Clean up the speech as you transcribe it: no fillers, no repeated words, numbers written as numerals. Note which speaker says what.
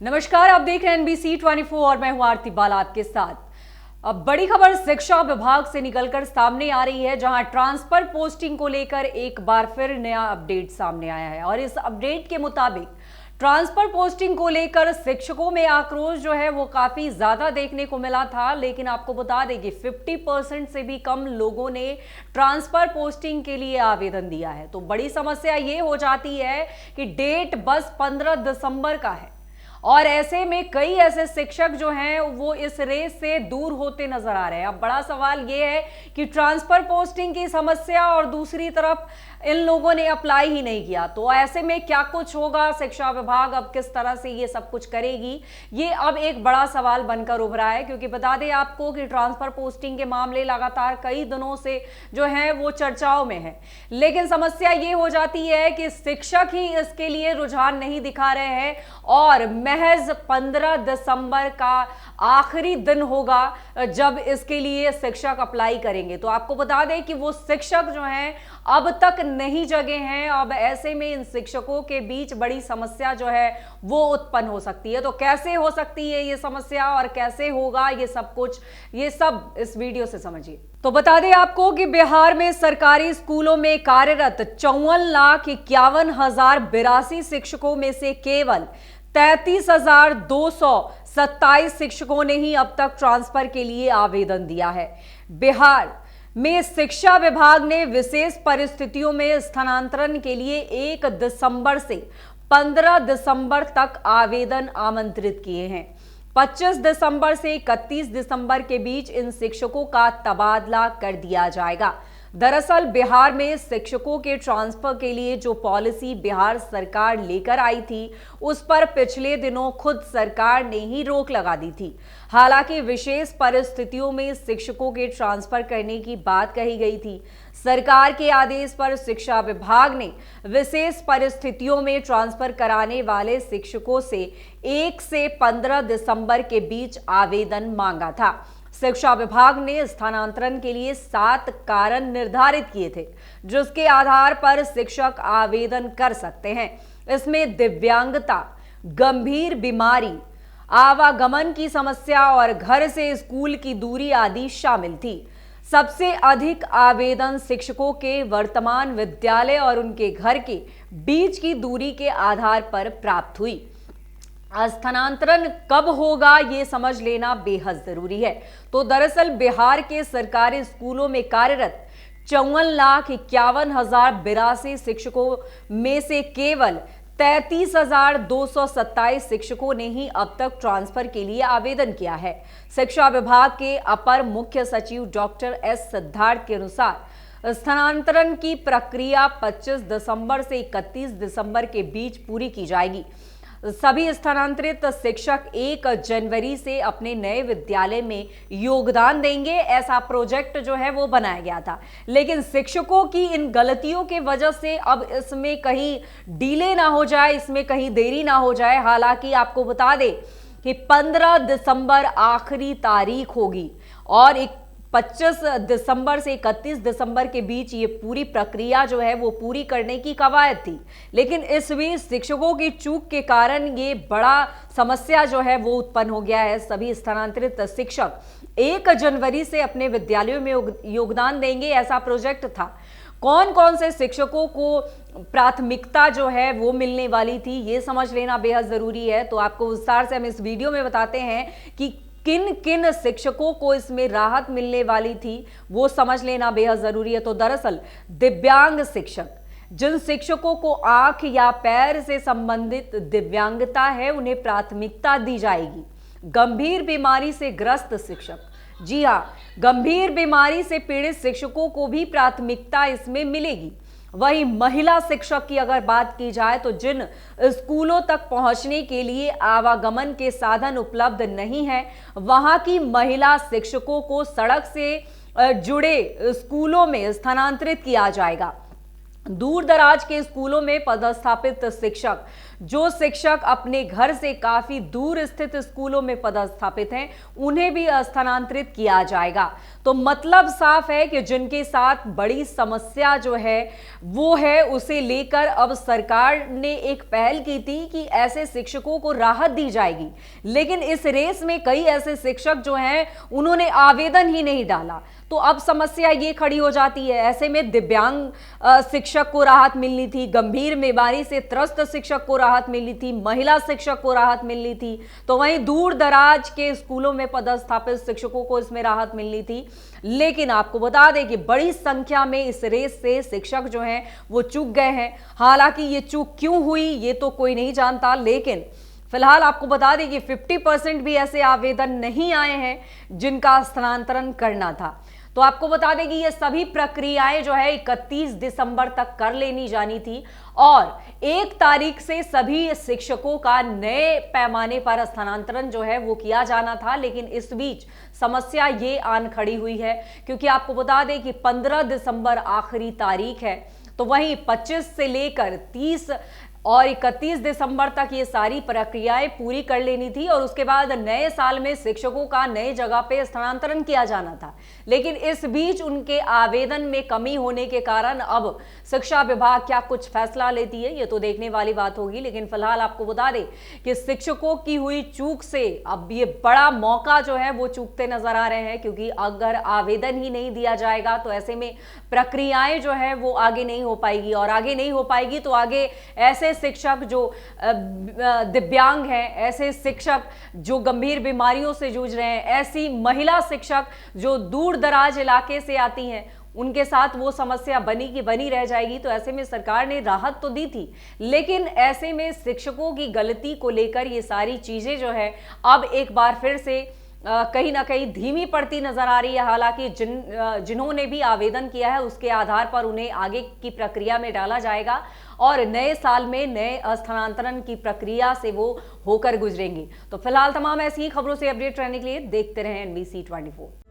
Speaker 1: नमस्कार, आप देख रहे हैं NBC 24 और मैं हूं आरती बाला आपके साथ। अब बड़ी खबर शिक्षा विभाग से निकलकर सामने आ रही है, जहां ट्रांसफर पोस्टिंग को लेकर एक बार फिर नया अपडेट सामने आया है। और इस अपडेट के मुताबिक ट्रांसफर पोस्टिंग को लेकर शिक्षकों में आक्रोश जो है वो काफी ज्यादा देखने को मिला था। लेकिन आपको बता दें कि 50% से भी कम लोगों ने ट्रांसफर पोस्टिंग के लिए आवेदन दिया है। तो बड़ी समस्या ये हो जाती है कि डेट बस 15 दिसंबर का है और ऐसे में कई ऐसे शिक्षक जो हैं वो इस रेस से दूर होते नजर आ रहे हैं। अब बड़ा सवाल ये है कि ट्रांसफर पोस्टिंग की समस्या और दूसरी तरफ इन लोगों ने अप्लाई ही नहीं किया, तो ऐसे में क्या कुछ होगा, शिक्षा विभाग अब किस तरह से ये सब कुछ करेगी, ये अब एक बड़ा सवाल बनकर उभरा है। क्योंकि बता दें आपको कि ट्रांसफर पोस्टिंग के मामले लगातार कई दिनों से जो है वो चर्चाओं में है। लेकिन समस्या ये हो जाती है कि शिक्षक ही इसके लिए रुझान नहीं दिखा रहे हैं और महज 15 दिसंबर का आखिरी दिन होगा जब इसके लिए शिक्षक अप्लाई करेंगे। तो आपको बता दें कि वो शिक्षक जो हैं अब तक नहीं जगे हैं। अब ऐसे में इन शिक्षकों के बीच बड़ी समस्या जो है वो उत्पन्न हो सकती है। तो कैसे हो सकती है ये समस्या और कैसे होगा ये सब कुछ, ये सब इस वीडियो से समझिए। तो बता दें आपको कि बिहार में सरकारी स्कूलों में कार्यरत 54,51,082 शिक्षकों में से केवल 33,227 शिक्षकों ने ही अब तक ट्रांसफर के लिए आवेदन दिया है। बिहार में शिक्षा विभाग ने विशेष परिस्थितियों में स्थानांतरण के लिए 1 दिसंबर से 15 दिसंबर तक आवेदन आमंत्रित किए हैं। 25 दिसंबर से 31 दिसंबर के बीच इन शिक्षकों का तबादला कर दिया जाएगा। दरअसल बिहार में शिक्षकों के ट्रांसफर के लिए जो पॉलिसी बिहार सरकार लेकर आई थी, उस पर पिछले दिनों खुद सरकार ने ही रोक लगा दी थी। हालांकि विशेष परिस्थितियों में शिक्षकों के ट्रांसफर करने की बात कही गई थी। सरकार के आदेश पर शिक्षा विभाग ने विशेष परिस्थितियों में ट्रांसफर कराने वाले शिक्षकों से 1 से 15 दिसंबर के बीच आवेदन मांगा था। शिक्षा विभाग ने स्थानांतरण के लिए 7 कारण निर्धारित किए थे, जिसके आधार पर शिक्षक आवेदन कर सकते हैं। इसमें दिव्यांगता, गंभीर बीमारी, आवागमन की समस्या और घर से स्कूल की दूरी आदि शामिल थी। सबसे अधिक आवेदन शिक्षकों के वर्तमान विद्यालय और उनके घर के बीच की दूरी के आधार पर प्राप्त हुई। स्थानांतरण कब होगा ये समझ लेना बेहद जरूरी है। तो दरअसल बिहार के सरकारी स्कूलों में कार्यरत 54,51,082 शिक्षकों में से केवल 33,227 शिक्षकों ने ही अब तक ट्रांसफर के लिए आवेदन किया है। शिक्षा विभाग के अपर मुख्य सचिव डॉक्टर एस सिद्धार्थ के अनुसार स्थानांतरण की प्रक्रिया 25 दिसंबर से 31 दिसंबर के बीच पूरी की जाएगी। सभी स्थानांतरित शिक्षक 1 जनवरी से अपने नए विद्यालय में योगदान देंगे, ऐसा प्रोजेक्ट जो है वो बनाया गया था। लेकिन शिक्षकों की इन गलतियों के वजह से अब इसमें कहीं डिले ना हो जाए, इसमें कहीं देरी ना हो जाए। हालांकि आपको बता दें कि 15 दिसंबर आखिरी तारीख होगी और 25 दिसंबर से 31 दिसंबर के बीच ये पूरी प्रक्रिया जो है वो पूरी करने की कवायद थी। लेकिन इस बीच शिक्षकों की चूक के कारण ये बड़ा समस्या जो है वो उत्पन्न हो गया है। सभी स्थानांतरित शिक्षक 1 जनवरी से अपने विद्यालयों में योगदान देंगे, ऐसा प्रोजेक्ट था। कौन कौन से शिक्षकों को प्राथमिकता जो है वो मिलने वाली थी, ये समझ लेना बेहद जरूरी है। तो आपको विस्तार से हम इस वीडियो में बताते हैं कि किन किन शिक्षकों को इसमें राहत मिलने वाली थी, वो समझ लेना बेहद जरूरी है। तो दरअसल दिव्यांग शिक्षक, जिन शिक्षकों को आंख या पैर से संबंधित दिव्यांगता है, उन्हें प्राथमिकता दी जाएगी। गंभीर बीमारी से ग्रस्त शिक्षक, जी हाँ, गंभीर बीमारी से पीड़ित शिक्षकों को भी प्राथमिकता इसमें मिलेगी। वहीं महिला शिक्षक की अगर बात की जाए तो जिन स्कूलों तक पहुंचने के लिए आवागमन के साधन उपलब्ध नहीं है, वहां की महिला शिक्षकों को सड़क से जुड़े स्कूलों में स्थानांतरित किया जाएगा। दूर दराज के स्कूलों में पदस्थापित शिक्षक जो शिक्षक अपने घर से काफी दूर स्थित स्कूलों में पदस्थापित हैं, उन्हें भी स्थानांतरित किया जाएगा। तो मतलब साफ है कि जिनके साथ बड़ी समस्या जो है वो है, उसे लेकर अब सरकार ने एक पहल की थी कि ऐसे शिक्षकों को राहत दी जाएगी, लेकिन इस रेस में कई ऐसे शिक्षक जो हैं उन्होंने आवेदन ही नहीं डाला। तो अब समस्या ये खड़ी हो जाती है। ऐसे में दिव्यांग शिक्षक को राहत मिलनी थी, गंभीर बीमारी से त्रस्त शिक्षक को राहत मिलनी थी, महिला शिक्षक को राहत मिलनी थी, तो वहीं दूर दराज के स्कूलों में पदस्थापित शिक्षकों को इसमें राहत मिलनी थी। लेकिन आपको बता दें कि बड़ी संख्या में इस रेस से शिक्षक जो हैं वो चूक गए हैं। हालांकि ये चूक क्यों हुई ये तो कोई नहीं जानता, लेकिन फिलहाल आपको बता दें कि 50% भी ऐसे आवेदन नहीं आए हैं जिनका स्थानांतरण करना था। तो आपको बता दें कि ये सभी प्रक्रियाएं जो है 31 दिसंबर तक कर लेनी जानी थी और 1 तारीख से सभी शिक्षकों का नए पैमाने पर स्थानांतरण जो है वो किया जाना था। लेकिन इस बीच समस्या ये आन खड़ी हुई है, क्योंकि आपको बता दें कि 15 दिसंबर आखिरी तारीख है, तो वहीं 25 से लेकर 30 और 31 दिसंबर तक ये सारी प्रक्रियाएं पूरी कर लेनी थी और उसके बाद नए साल में शिक्षकों का नए जगह पे स्थानांतरण किया जाना था। लेकिन इस बीच उनके आवेदन में कमी होने के कारण अब शिक्षा विभाग क्या कुछ फैसला लेती है ये तो देखने वाली बात होगी। लेकिन फिलहाल आपको बता दें कि शिक्षकों की हुई चूक से अब ये बड़ा मौका जो है वो चूकते नजर आ रहे हैं, क्योंकि अगर आवेदन ही नहीं दिया जाएगा तो ऐसे में प्रक्रियाएं जो है वो आगे नहीं हो पाएगी और आगे नहीं हो पाएगी तो आगे ऐसे शिक्षक जो दिव्यांग हैं, ऐसे शिक्षक जो गंभीर बीमारियों से जूझ रहे हैं, ऐसी महिला शिक्षक जो दूर दराज इलाके से आती हैं, उनके साथ वो समस्या बनी की बनी रह जाएगी। तो ऐसे में सरकार ने राहत तो दी थी, लेकिन ऐसे में शिक्षकों की गलती को लेकर ये सारी चीजें जो है अब एक बार फिर से कहीं ना कहीं धीमी पड़ती नजर आ रही है। हालांकि जिन्होंने भी आवेदन किया है उसके आधार पर उन्हें आगे की प्रक्रिया में डाला जाएगा और नए साल में नए स्थानांतरण की प्रक्रिया से वो होकर गुजरेंगे। तो फिलहाल तमाम ऐसी ही खबरों से अपडेट रहने के लिए देखते रहें NBC 24।